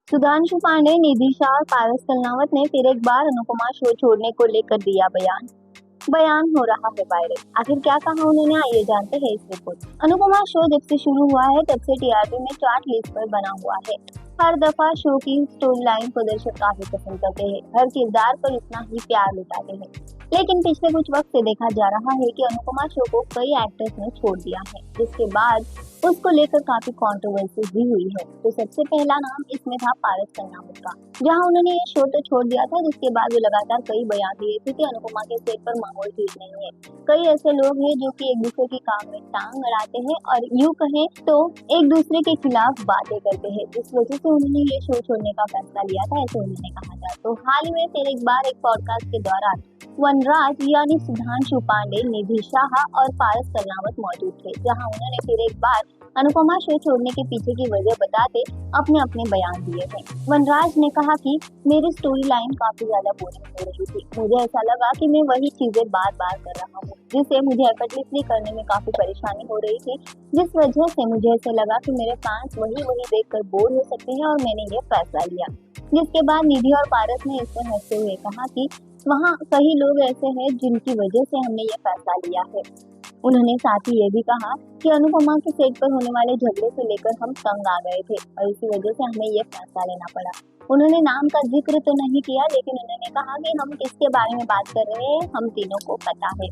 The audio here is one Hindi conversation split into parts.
सुधांशु पांडे, निधि शाह और पारस कलनावत ने फिर एक बार अनुपमा शो छोड़ने को लेकर दिया बयान। बयान हो रहा है वायरल। आखिर क्या कहा उन्होंने, आइए जानते हैं इस रिपोर्ट। अनुपमा शो जब से शुरू हुआ है तब से टीआरपी में चार्ट लिस्ट पर बना हुआ है। हर दफा शो की स्टोरी लाइन को दर्शक काफी पसंद करते हैं, हर किरदार पर इतना ही प्यार लुटाते हैं। लेकिन पिछले कुछ वक्त से देखा जा रहा है कि अनुपमा शो को कई एक्टर्स ने छोड़ दिया है, जिसके बाद उसको लेकर काफी कंट्रोवर्सी भी हुई है। तो सबसे पहला नाम इसमें था पारस कन्नामत का, जहां उन्होंने ये शो तो छोड़ दिया था, जिसके बाद वो लगातार कई बयान दिए थे कि अनुपमा के सेट पर माहौल ठीक नहीं है। कई ऐसे लोग हैं जो कि एक दूसरे के काम में टांग अड़ाते हैं और यूं कहें तो एक दूसरे के खिलाफ बातें करते हैं, जिस वजह से उन्होंने ये शो छोड़ने का फैसला लिया था, ऐसे उन्होंने कहा था। तो हाल ही में फिर एक बार एक पॉडकास्ट के दौरान वनराज यानी सुधांशु पांडे, निधि शाह और पारस कलनावत मौजूद थे, जहां उन्होंने फिर एक बार अनुपमा शो छोड़ने के पीछे की वजह बताते अपने अपने बयान दिए थे। वनराज ने कहा कि मेरी स्टोरी लाइन काफी ज्यादा बोरिंग हो रही थी, मुझे ऐसा लगा कि मैं वही चीजें बार बार कर रहा हूँ, जिससे मुझे एफर्टलेसली करने में काफी परेशानी हो रही थी, जिस वजह से मुझे ऐसे लगा कि मेरे फैंस वही देखकर बोर हो सकते हैं और मैंने ये फैसला लिया। जिसके बाद निधि और पारस ने इस पर हंसते हुए कहा कि वहाँ कई लोग ऐसे हैं जिनकी वजह से हमने ये फैसला लिया है। उन्होंने साथ ही ये भी कहा कि अनुपमा के सेट पर होने वाले झगड़े से लेकर हम तंग आ गए थे और इसी वजह से हमें ये फैसला लेना पड़ा। उन्होंने नाम का जिक्र तो नहीं किया, लेकिन उन्होंने कहा कि हम किसके बारे में बात कर रहे हैं हम तीनों को पता है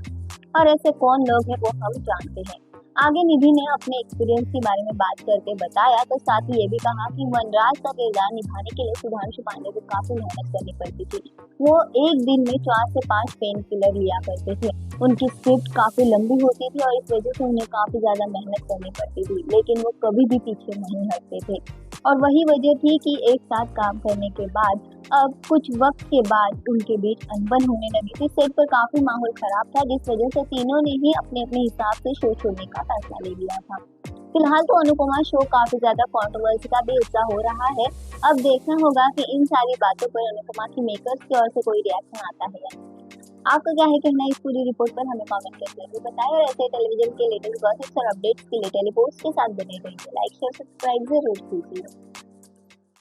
और ऐसे कौन लोग हैं वो हम जानते हैं। आगे निधि ने अपने एक्सपीरियंस के बारे में बात करके बताया, तो साथ ही ये भी कहा कि वनराज का किरदार निभाने के लिए सुधांशु पांडे को काफी मेहनत करनी पड़ती थी। वो एक दिन में 4 से 5 पेन किलर लिया करते थे। उनकी स्क्रिप्ट काफी लंबी होती थी और इस वजह से उन्हें काफी ज्यादा मेहनत करनी पड़ती थी, लेकिन वो कभी भी पीछे नहीं हटते थे। और वही वजह थी कि एक साथ काम करने के बाद अब कुछ वक्त के बाद उनके बीच अनबन होने लगी थी। सेट पर काफी माहौल खराब था, जिस वजह से तीनों ने ही अपने अपने हिसाब से शो छोड़ने का फैसला ले लिया था। फिलहाल तो अनुपमा शो काफी ज्यादा कंट्रोवर्सी का भी हिस्सा हो रहा है। अब देखना होगा कि इन सारी बातों पर अनुपमा की मेकर्स की ओर से कोई रिएक्शन आता है या नहीं। आपका क्या है कहना इस पूरी रिपोर्ट पर, हमें कमेंट करके बताएं और ऐसे टेलीविजन के लेटेस्ट गॉसिप्स और अपडेट्स के लिए टेलीपोस्ट के साथ बने रहिए। लाइक शेयर सब्सक्राइब जरूर कीजिए।